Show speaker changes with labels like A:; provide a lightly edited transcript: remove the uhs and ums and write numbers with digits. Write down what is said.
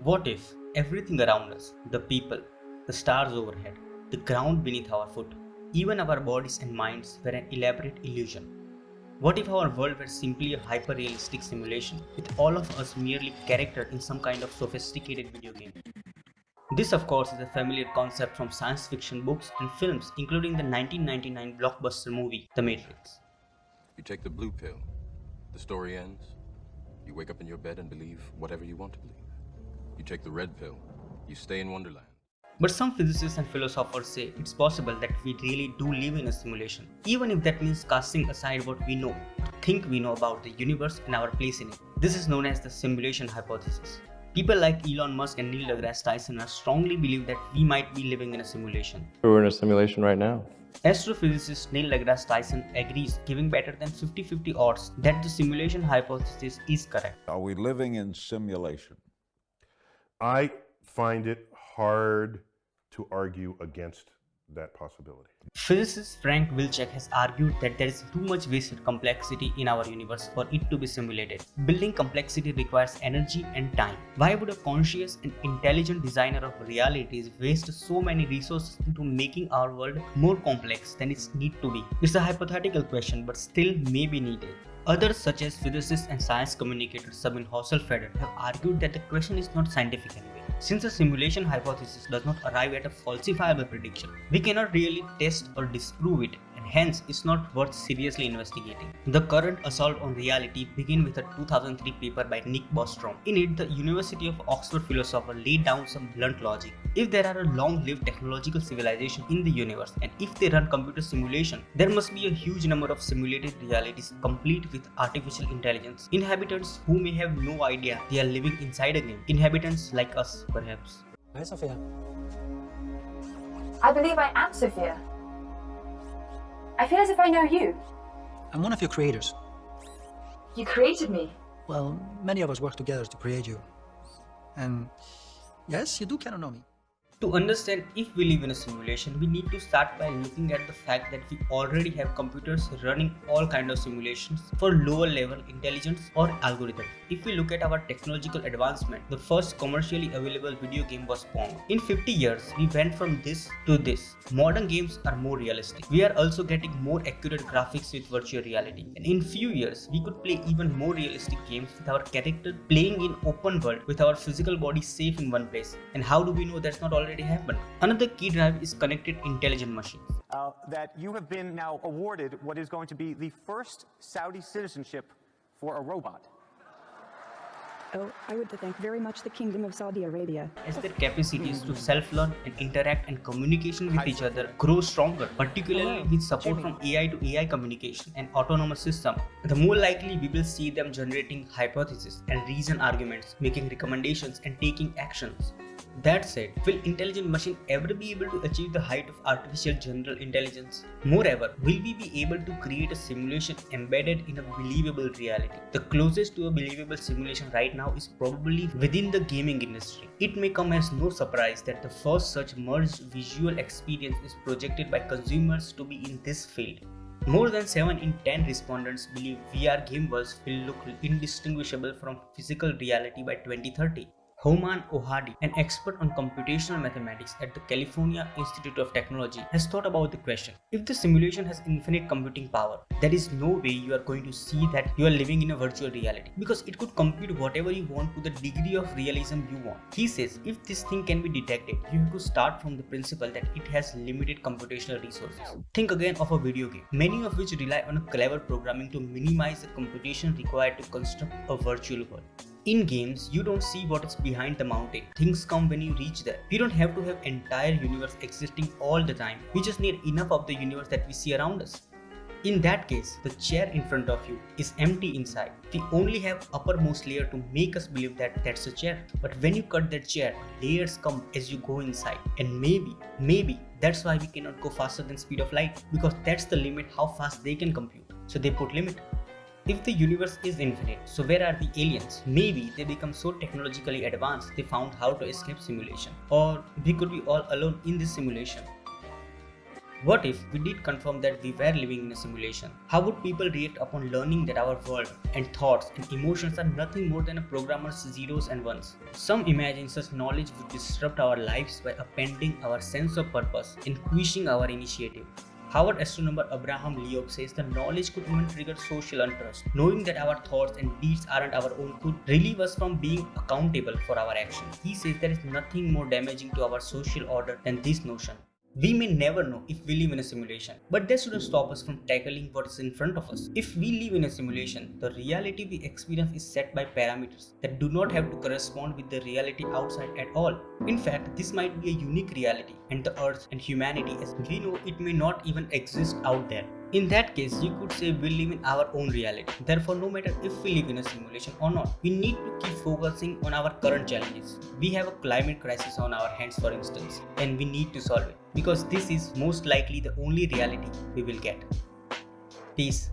A: What if everything around us, the people, the stars overhead, the ground beneath our foot, even our bodies and minds were an elaborate illusion? What if our world were simply a hyper-realistic simulation, with all of us merely character in some kind of sophisticated video game? This of course is a familiar concept from science fiction books and films, including the 1999 blockbuster movie The Matrix.
B: You take the blue pill, the story ends. You wake up in your bed and believe whatever you want to believe. You take the red pill, you stay in Wonderland.
A: But some physicists and philosophers say it's possible that we really do live in a simulation, even if that means casting aside what we know, think we know about the universe and our place in it. This is known as the simulation hypothesis. People like Elon Musk and Neil deGrasse Tyson strongly believe that we might be living in a simulation.
C: We're in a simulation right now.
A: Astrophysicist Neil deGrasse Tyson agrees, giving better than 50-50 odds that the simulation hypothesis is correct.
D: Are we living in simulation?
E: I find it hard to argue against that possibility.
A: Physicist Frank Wilczek has argued that there is too much wasted complexity in our universe for it to be simulated. Building complexity requires energy and time. Why would a conscious and intelligent designer of realities waste so many resources into making our world more complex than it needs to be? It's a hypothetical question, but still may be needed. Others, such as physicist and science communicator Sabine Hossel-Feder, have argued that the question is not scientific anyway. Since the simulation hypothesis does not arrive at a falsifiable prediction, we cannot really test or disprove it, and hence it's not worth seriously investigating. The current assault on reality began with a 2003 paper by Nick Bostrom. In it, the University of Oxford philosopher laid down some blunt logic. If there are a long-lived technological civilization in the universe, and if they run computer simulation, there must be a huge number of simulated realities complete with artificial intelligence. Inhabitants who may have no idea they are living inside a game. Inhabitants like us, perhaps.
F: Hi, Sophia.
G: I believe I am Sophia. I feel as if I know you.
F: I'm one of your creators.
G: You created me.
F: Well, many of us work together to create you. And yes, you do kind of know me.
A: To understand if we live in a simulation, we need to start by looking at the fact that we already have computers running all kinds of simulations for lower level intelligence or algorithms. If we look at our technological advancement, the first commercially available video game was Pong. In 50 years, we went from this to this. Modern games are more realistic. We are also getting more accurate graphics with virtual reality. And in few years, we could play even more realistic games with our character playing in open world with our physical body safe in one place. And how do we know that's not already happened? Another key drive is connected intelligent machines.
H: That you have been now awarded what is going to be the first Saudi citizenship for a robot.
I: Oh, I would thank very much the Kingdom of Saudi Arabia.
A: As their capacities to self-learn and interact and communication with each other grow stronger, particularly with support from AI to AI communication and autonomous system, the more likely we will see them generating hypotheses and reason arguments, making recommendations and taking actions. That said, will intelligent machine ever be able to achieve the height of artificial general intelligence? Moreover, will we be able to create a simulation embedded in a believable reality? The closest to a believable simulation right now is probably within the gaming industry. It may come as no surprise that the first such merged visual experience is projected by consumers to be in this field. More than 7 in 10 respondents believe VR game worlds will look indistinguishable from physical reality by 2030. Houman Ohadi, an expert on computational mathematics at the California Institute of Technology, has thought about the question. If the simulation has infinite computing power, there is no way you are going to see that you are living in a virtual reality, because it could compute whatever you want to the degree of realism you want. He says if this thing can be detected, you have to start from the principle that it has limited computational resources. Think again of a video game, many of which rely on a clever programming to minimize the computation required to construct a virtual world. In games, you don't see what is behind the mountain. Things come when you reach there. We don't have to have entire universe existing all the time. We just need enough of the universe that we see around us. In that case, the chair in front of you is empty inside. We only have uppermost layer to make us believe that that's a chair. But when you cut that chair, layers come as you go inside. And maybe that's why we cannot go faster than speed of light, because that's the limit how fast they can compute. So they put limit. If the universe is infinite, so where are the aliens? Maybe they become so technologically advanced they found how to escape simulation. Or we could be all alone in this simulation. What if we did confirm that we were living in a simulation? How would people react upon learning that our world and thoughts and emotions are nothing more than a programmer's zeros and ones? Some imagine such knowledge would disrupt our lives by upending our sense of purpose and quashing our initiative. Harvard astronomer Abraham Leob says the knowledge could even trigger social unrest. Knowing that our thoughts and deeds aren't our own could relieve us from being accountable for our actions. He says there is nothing more damaging to our social order than this notion. We may never know if we live in a simulation, but that shouldn't stop us from tackling what is in front of us. If we live in a simulation, the reality we experience is set by parameters that do not have to correspond with the reality outside at all. In fact, this might be a unique reality, and the Earth and humanity as we know it may not even exist out there. In that case, you could say we live in our own reality. Therefore, no matter if we live in a simulation or not, we need to keep focusing on our current challenges. We have a climate crisis on our hands, for instance, and we need to solve it, because this is most likely the only reality we will get. Peace.